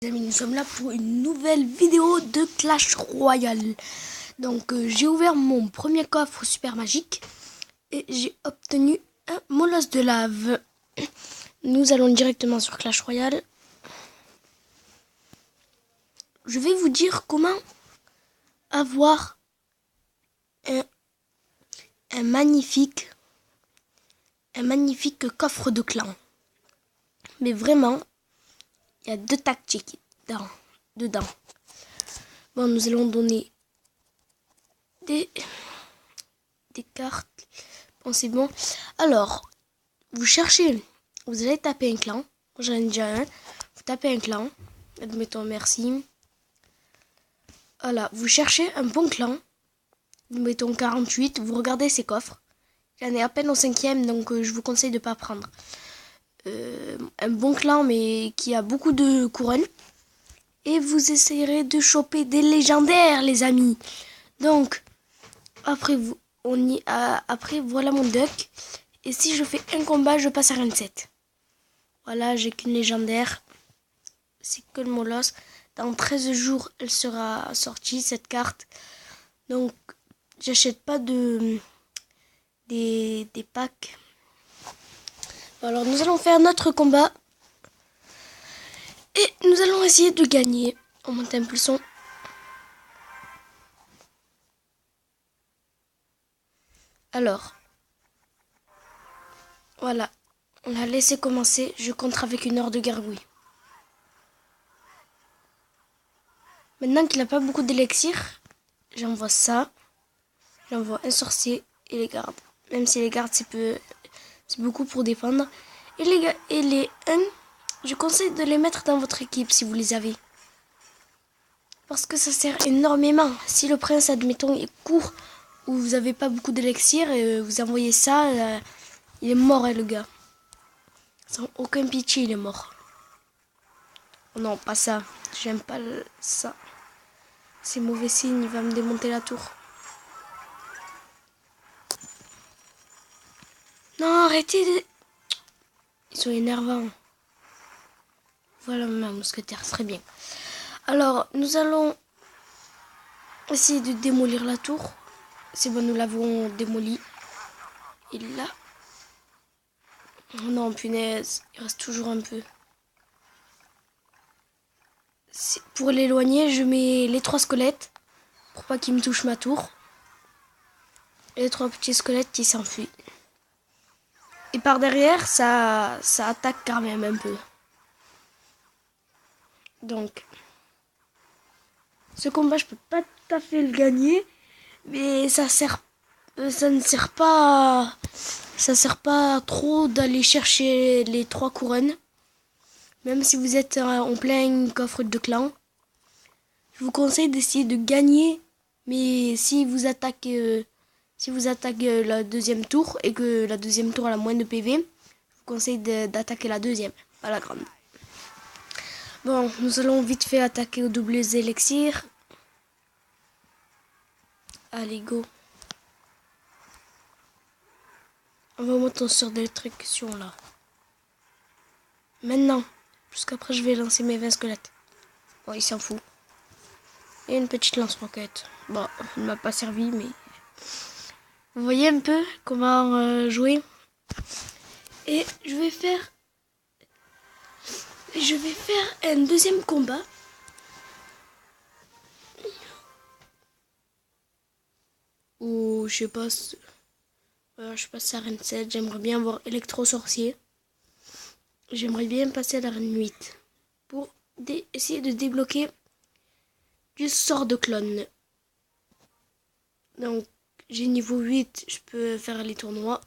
Les amis, nous sommes là pour une nouvelle vidéo de Clash Royale. Donc j'ai ouvert mon premier coffre super magique et j'ai obtenu un molosse de lave. Nous allons directement sur Clash Royale. Je vais vous dire comment avoir un magnifique coffre de clan. Mais vraiment, il y a deux tactiques dedans. Bon, nous allons donner des cartes. Bon, c'est bon. Alors, vous allez taper un clan. Moi, j'en ai déjà un. Vous tapez un clan. Admettons, merci. Voilà, vous cherchez un bon clan. Nous mettons 48. Vous regardez ces coffres. J'en ai à peine au 5e, donc je vous conseille de ne pas prendre. Un bon clan, mais qui a beaucoup de couronnes. Et vous essayerez de choper des légendaires, les amis. Donc, après, voilà mon duck. Et si je fais un combat, je passe à 27. Voilà, j'ai qu'une légendaire. C'est que le molosse. Dans 13 jours, elle sera sortie, cette carte. Donc, j'achète pas des packs. Alors, nous allons faire notre combat. Et nous allons essayer de gagner. On monte un peu le son. Alors, voilà. On a laissé commencer. Je contre avec une horde de gargouilles. Maintenant qu'il n'a pas beaucoup d'élixir, j'envoie ça. J'envoie un sorcier et les gardes. Même si les gardes, c'est beaucoup pour défendre. Et les 1, je conseille de les mettre dans votre équipe si vous les avez. Parce que ça sert énormément. Si le prince, admettons, est court ou vous n'avez pas beaucoup d'élixir et vous envoyez ça, il est mort, hein, le gars. Sans aucun pitié, il est mort. Oh non, pas ça. J'aime pas ça. C'est mauvais signe, il va me démonter la tour. Non, arrêtez de... Ils sont énervants. Voilà ma mousquetaire, très bien. Alors, nous allons essayer de démolir la tour. C'est bon, nous l'avons démolie. Et là... Oh non, punaise, il reste toujours un peu. Pour l'éloigner, je mets les 3 squelettes. Pour pas qu'il me touche ma tour. Et les 3 petits squelettes qui s'enfuient. Et par derrière, ça attaque quand même un peu. Donc, ce combat, je peux pas tout à fait le gagner. Mais ça ne sert pas trop d'aller chercher les 3 couronnes. Même si vous êtes en plein coffre de clan. Je vous conseille d'essayer de gagner. Mais si vous attaquez la deuxième tour et que la deuxième tour a la moins de PV, je vous conseille d'attaquer la deuxième, pas la grande. Bon, nous allons vite fait attaquer aux doubles élixirs. Allez, go. On va monter sur d'électrocution là. Maintenant. Jusqu'après, je vais lancer mes 20 squelettes. Bon, il s'en fout. Et une petite lance-roquette. Bon, elle ne m'a pas servi, mais... Vous voyez un peu comment jouer. Et je vais faire un deuxième combat. Ou je passe à Reine 7. J'aimerais bien avoir électro-sorcier. J'aimerais bien passer à la Reine 8. Pour essayer de débloquer du sort de clone. Donc, j'ai niveau 8. Je peux faire les tournois.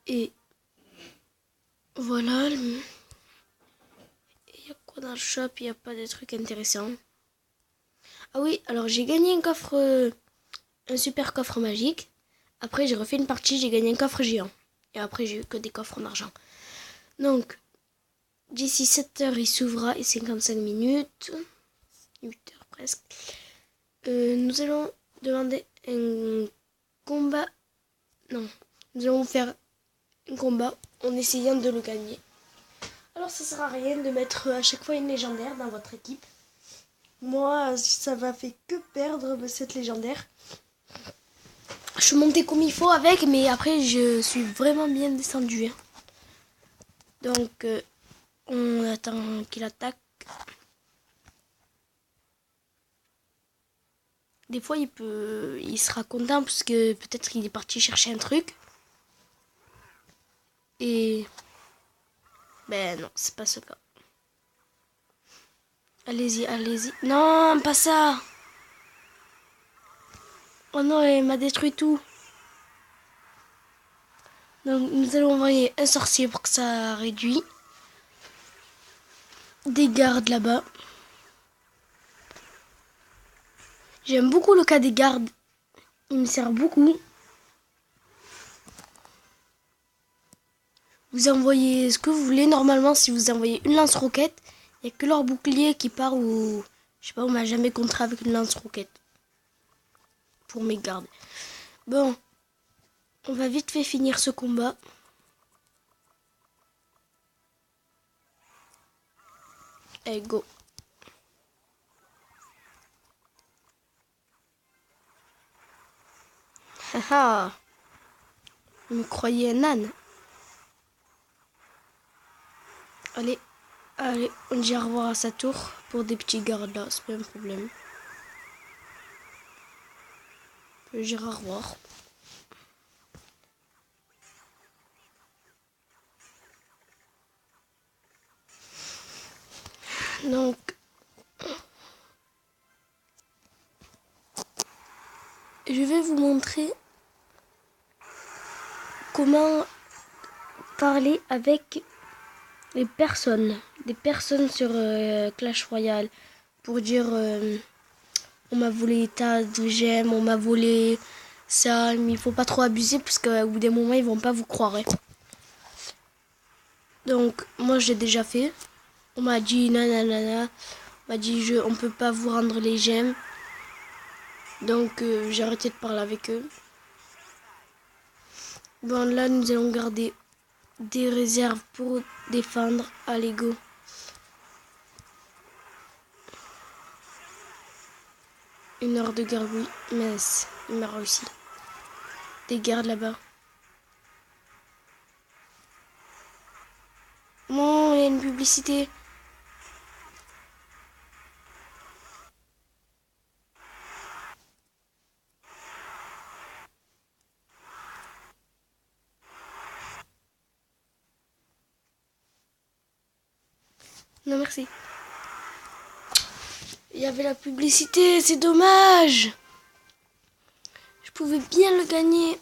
Et voilà. Il y a quoi dans le shop? Il n'y a pas de trucs intéressants. Ah oui, alors j'ai gagné un super coffre magique. Après, j'ai refait une partie, j'ai gagné un coffre géant. Et après, j'ai eu que des coffres en argent. Donc, d'ici 7 heures, il s'ouvrira et 55 minutes. 8 heures presque. Nous allons demander un combat. Non, nous allons faire un combat en essayant de le gagner. Alors ça sert à rien de mettre à chaque fois une légendaire dans votre équipe. Moi, ça m'a fait que perdre cette légendaire. Je suis montée comme il faut avec, mais après je suis vraiment bien descendue. Hein. Donc on attend qu'il attaque. Des fois il sera content parce que peut-être qu'il est parti chercher un truc. Et ben non, c'est pas ce cas. Allez-y, allez-y. Non, pas ça. Oh non, elle m'a détruit tout. Donc nous allons envoyer un sorcier pour que ça réduise. Des gardes là-bas. J'aime beaucoup le cas des gardes. Il me sert beaucoup. Vous envoyez ce que vous voulez. Normalement, si vous envoyez une lance-roquette, il n'y a que leur bouclier qui part ou... Je sais pas, on m'a jamais contrat avec une lance-roquette. Pour mes gardes. Bon. On va vite fait finir ce combat. Allez, go. Haha. Vous me croyez un âne? Allez, allez, on dit au revoir à sa tour pour des petits gardes là, c'est pas un problème. Je dirai au revoir. Donc, je vais vous montrer comment parler avec les personnes, des personnes sur Clash Royale pour dire on m'a volé tas de gemmes, on m'a volé ça, mais il faut pas trop abuser parce qu'au bout des moments ils vont pas vous croire. Hein. Donc moi j'ai déjà fait, on m'a dit nanana, on m'a dit on peut pas vous rendre les gemmes, donc j'ai arrêté de parler avec eux. Bon là nous allons garder des réserves pour défendre. Allez go. Une heure de gargouille. Mince, il m'a réussi. Des gardes là-bas. Bon, il y a une publicité. Non merci. Il y avait la publicité, c'est dommage. Je pouvais bien le gagner.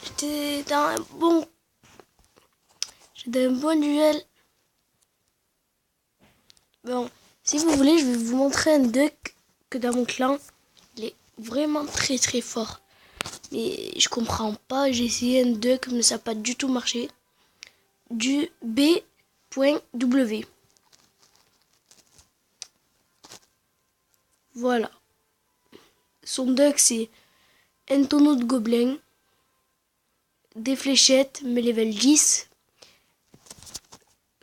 J'étais dans un bon duel. Bon, si vous voulez, je vais vous montrer un duck que dans mon clan. Il est vraiment très très fort. Mais je comprends pas. J'ai essayé un duck, mais ça n'a pas du tout marché. Du B.W. Voilà. Son duck, c'est un tonneau de gobelins, des fléchettes, mais level 10.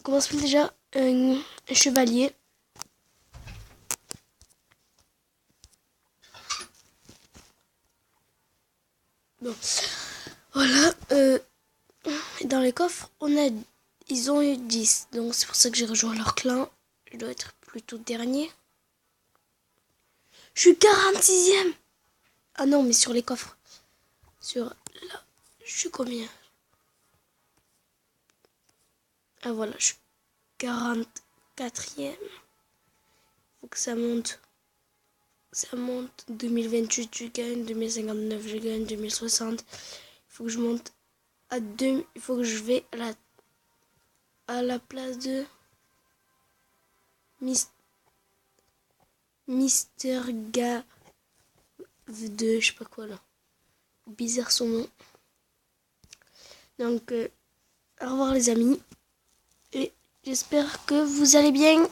Comment s'appelle déjà un chevalier. Bon. Voilà. Dans les coffres, ils ont eu 10. Donc c'est pour ça que j'ai rejoint leur clan. Je dois être plutôt dernier. Je suis 46e. Ah non, mais sur les coffres. Sur là, je suis combien? Ah voilà, je suis 44e. Faut que ça monte. Ça monte. 2028, je gagne. 2059, je gagne. 2060. Il faut que je monte à 2. Il faut que je vais à la place de Mister Gav 2, je sais pas quoi là. Bizarre son nom. Donc, au revoir les amis. Et j'espère que vous allez bien.